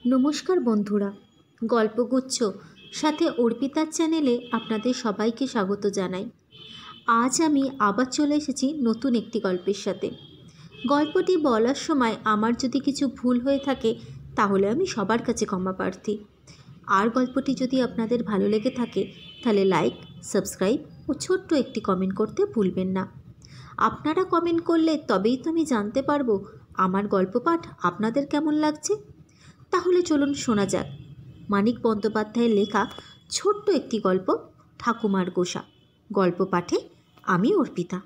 নমস্কার বন্ধুরা, গল্পগুচ্ছ সাথে অর্পিতার চ্যানেলে আপনাদের সবাইকে স্বাগত জানাই। আজ আমি আবার চলে এসেছি নতুন একটি গল্পের সাথে। গল্পটি বলার সময় আমার যদি কিছু ভুল হয়ে থাকে তাহলে আমি সবার কাছে ক্ষমা প্রার্থী। আর গল্পটি যদি আপনাদের ভালো লেগে থাকে তাহলে লাইক, সাবস্ক্রাইব ও ছোট্ট একটি কমেন্ট করতে ভুলবেন না। আপনারা কমেন্ট করলে তবেই তো আমি জানতে পারবো আমার গল্প পাঠ আপনাদের কেমন লাগছে। তাহলে চলুন শোনা যাক মানিক বন্দ্যোপাধ্যায়ের লেখা ছোট্ট একটি গল্প, ঠাকুমার গোসা। গল্প পাঠে আমি অর্পিতা।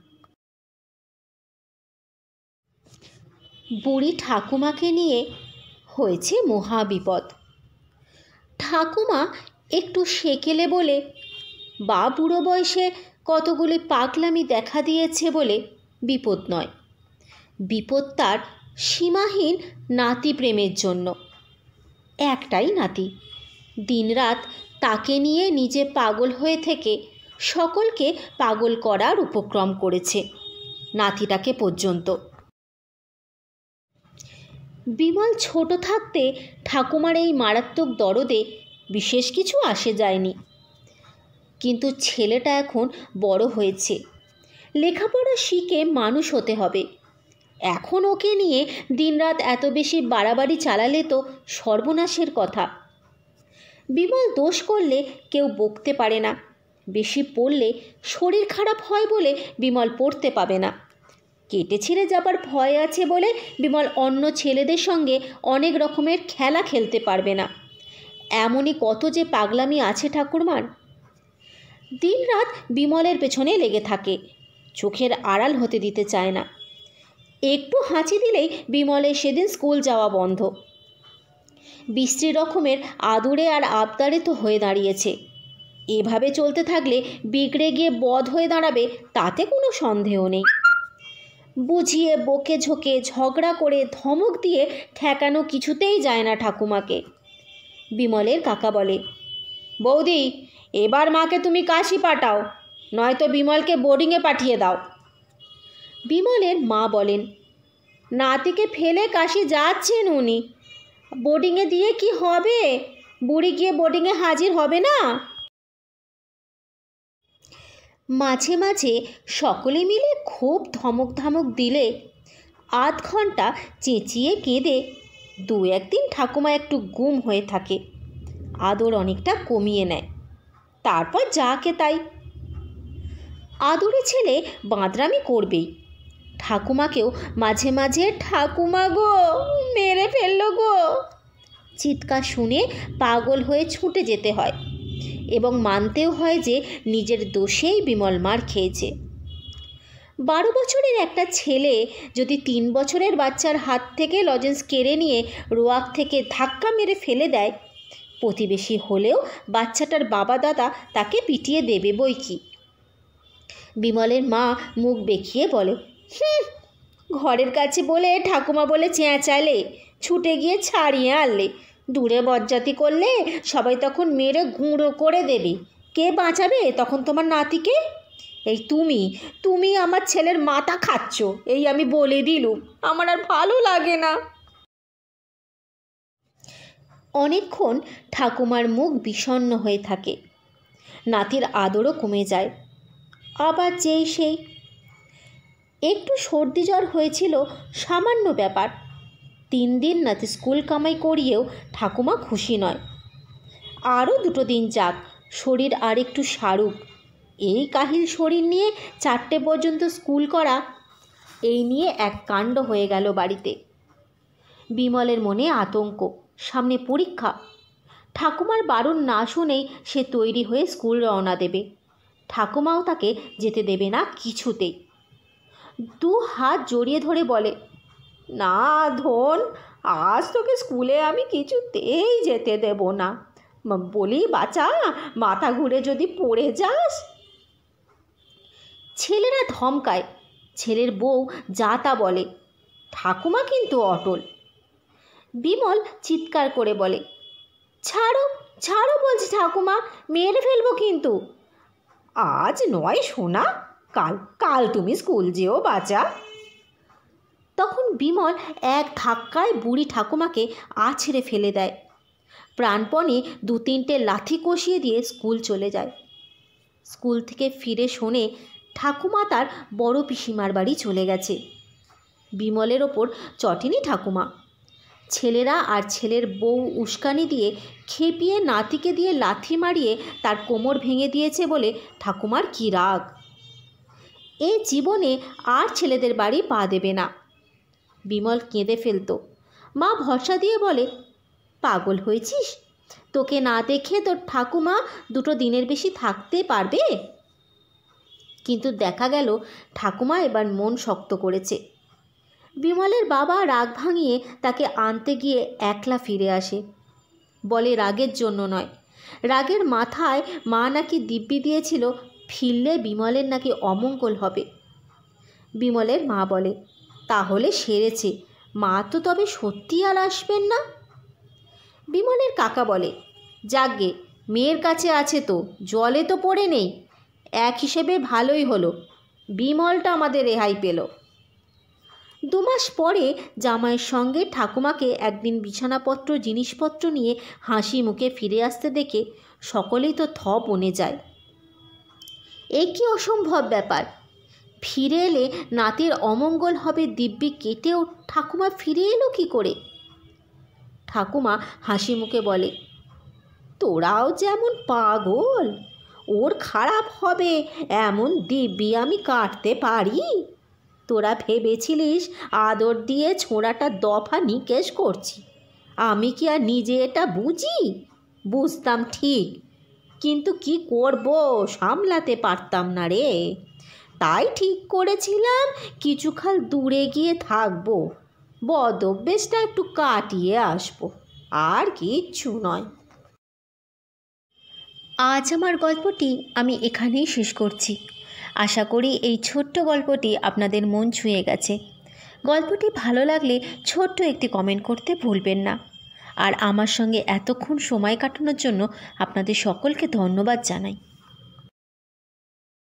বুড়ি ঠাকুমাকে নিয়ে হয়েছে মহাবিপদ। ঠাকুমা একটু সেকেলে বলে বা বুড়ো বয়সে কতগুলি পাগলামি দেখা দিয়েছে বলে বিপদ নয়, বিপদ তার সীমাহীন নাতি প্রেমের জন্য। একটাই নাতি, দিনরাত তাকে নিয়ে নিজে পাগল হয়ে থেকে সকলকে পাগল করার উপক্রম করেছে, নাতিটাকে পর্যন্ত। বিমল ছোট থাকতে ঠাকুমার এই মারাত্মক দরদে বিশেষ কিছু আসে যায়নি, কিন্তু ছেলেটা এখন বড় হয়েছে, লেখাপড়া শিখে মানুষ হতে হবে। এখন ওকে নিয়ে দিনরাত এত বেশি বাড়াবাড়ি চালালে তো সর্বনাশের কথা। বিমল দোষ করলে কেউ বকতে পারে না, বেশি পড়লে শরীর খারাপ হয় বলে বিমল পড়তে পাবে না। কেটে ছিঁড়ে যাবার ভয় আছে বলে বিমল অন্য ছেলেদের সঙ্গে অনেক রকমের খেলা খেলতে পারবে না। এমনই কত যে পাগলামি আছে ঠাকুরমার। দিনরাত বিমলের পেছনে লেগে থাকে, চোখের আড়াল হতে দিতে চায় না। একটু হাঁচি দিলেই বিমলের সেদিন স্কুল যাওয়া বন্ধ। বিশ্রী রকমের আদুরে আর আবদারে তো হয়ে দাঁড়িয়েছে। এভাবে চলতে থাকলে বিগড়ে গিয়ে বধ হয়ে দাঁড়াবে তাতে কোনো সন্দেহ নেই। বুঝিয়ে বকে ঝোঁকে ঝগড়া করে ধমক দিয়ে ঠেকানো কিছুতেই যায় না ঠাকুমাকে। বিমলের কাকা বলে, বৌদি এবার মাকে তুমি কাশি পাঠাও, নয়তো বিমলকে বোর্ডিংয়ে পাঠিয়ে দাও। বিমলের মা বলেন, নাতিকে ফেলে কাশি যাচ্ছেন উনি, বোর্ডিংয়ে দিয়ে কি হবে? বুড়ি গিয়ে বোর্ডিংয়ে হাজির হবে না? মাঝে মাঝে সকলে মিলে খুব ধমক ধমক দিলে আধ ঘন্টা চেঁচিয়ে কেঁদে দু একদিন ঠাকুমা একটু গুম হয়ে থাকে, আদর অনেকটা কমিয়ে নেয়, তারপর যাকে তাই। আদরে ছেলে বাঁদরামি করবেই, ঠাকুমাকেও মাঝে মাঝে ঠাকুমা গো মেরে ফেললো গো চিৎকার শুনে পাগল হয়ে ছুটে যেতে হয় এবং মানতেও হয় যে নিজের দোষেই বিমল মার খেয়েছে। 12 বছরের একটা ছেলে যদি 3 বছরের বাচ্চার হাত থেকে লজেন্স কেড়ে নিয়ে রোয়াক থেকে ধাক্কা মেরে ফেলে দেয়, প্রতিবেশী হলেও বাচ্চাটার বাবা দাদা তাকে পিটিয়ে দেবে বই কি। বিমলের মা মুখ বেঁকিয়ে বলে, ঘরের কাছে বলে ঠাকুমা বলে চেঁচালে, ছুটে গিয়ে ছাড়িয়ে আনলে, দূরে বজ্জাতি করলে সবাই তখন মেরে গুঁড়ো করে দেবে, কে বাঁচাবে তখন তোমার নাতিকে? এই তুমি আমার ছেলের মাথা খাচ্ছ, এই আমি বলে দিলুম, আমার আর ভালো লাগে না। অনেকক্ষণ ঠাকুমার মুখ বিষণ্ণ হয়ে থাকে, নাতির আদরও কমে যায়। আবার যেই সেই একটু সর্দি জ্বর হয়েছিল, সামান্য ব্যাপার। 3 দিন নাতি স্কুল কামাই করিয়েও ঠাকুমা খুশি নয়। আরও 2 দিন যাক, শরীর আর একটু সারুক। এই কাহিল শরীর নিয়ে 4টে পর্যন্ত স্কুল করা, এই নিয়ে এক কাণ্ড হয়ে গেল বাড়িতে। বিমলের মনে আতঙ্ক, সামনে পরীক্ষা। ঠাকুমার বারণ না শুনেই সে তৈরি হয়ে স্কুল রওনা দেবে। ঠাকুমাও তাকে যেতে দেবে না কিছুতেই। 2 হাত জড়িয়ে ধরে বলে, না ধন, আজ তোকে স্কুলে আমি কিছুতেই যেতে দেব না। বলি বাচ্চা, মাথা ঘুরে যদি পড়ে যাস। ছেলেরা ধমকায়, ছেলের বউ যা তা বলে, ঠাকুমা কিন্তু অটল। বিমল চিৎকার করে বলে, ছাড়ো ছাড়ো বলছি ঠাকুমা, মেরে ফেলবো কিন্তু। আজ নয় সোনা, কাল তুমি স্কুল যেও বাচ্চা। তখন বিমল এক ধাক্কায় বুড়ি ঠাকুমাকে আছড়ে ফেলে দেয়। প্রাণপণে 2-3টে লাথি কষিয়ে দিয়ে স্কুল চলে যায়। স্কুল থেকে ফিরে শোনে ঠাকুমা তার বড় পিসিমার বাড়ি চলে গেছে। বিমলের ওপর চটেনি ঠাকুমা। ছেলেরা আর ছেলের বউ উস্কানি দিয়ে খেপিয়ে নাতিকে দিয়ে লাথি মারিয়ে তার কোমর ভেঙে দিয়েছে বলে ঠাকুমার কী রাগ। এ জীবনে আর ছেলেদের বাড়ি পা দেবে না। বিমল কেঁদে ফেলত। মা ভরসা দিয়ে বলে, পাগল হয়েছিস? তোকে না দেখে তোর ঠাকুমা 2 দিনের বেশি থাকতে পারবে? কিন্তু দেখা গেল ঠাকুমা এবার মন শক্ত করেছে। বিমলের বাবা রাগ ভাঙিয়ে তাকে আনতে গিয়ে একলা ফিরে আসে। বলে রাগের জন্য নয়, রাগের মাথায় মা নাকি দিব্যি দিয়েছিল ফিরলে বিমলের নাকি অমঙ্গল হবে। বিমলের মা বলে, তাহলে সেরেছে, মা তো তবে সত্যি আর আসবেন না। বিমলের কাকা বলে, যাকগে, মেয়ের কাছে আছে তো, জলে তো পড়ে নেই, এক হিসেবে ভালোই হলো, বিমলটা আমাদের রেহাই পেল। 2 মাস পরে জামাইয়ের সঙ্গে ঠাকুমাকে একদিন বিছানাপত্র জিনিসপত্র নিয়ে হাসি মুখে ফিরে আসতে দেখে সকলেই তো থ বনে যায়। এ কি অসম্ভব ব্যাপার! ফিরে এলে নাতির অমঙ্গল হবে দিব্যি কেটেও ঠাকুমা ফিরে এলো কী করে? ঠাকুমা হাসি মুখে বলে, তোরাও যেমন পাগল, ওর খারাপ হবে এমন দিব্যি আমি কাটতে পারি? তোরা ভেবেছিলিস আদর দিয়ে ছোঁড়াটা দফা নিকেশ করছি, আমি কি আর নিজে এটা বুঝি? বুঝতাম ঠিক, কিন্তু কি করব, সামলাতে পারতাম না রে। তাই ঠিক করেছিলাম কিছুকাল দূরে গিয়ে থাকবো, বদ অভ্যেসটা একটু কাটিয়ে আসবো, আর কিচ্ছু নয়। আজ আমার গল্পটি আমি এখানেই শেষ করছি। আশা করি এই ছোট্ট গল্পটি আপনাদের মন ছুঁয়ে গেছে। গল্পটি ভালো লাগলে ছোট্ট একটি কমেন্ট করতে ভুলবেন না। আর আমার সঙ্গে এতক্ষণ সময় কাটানোর জন্য আপনাদের সকলকে ধন্যবাদ জানাই।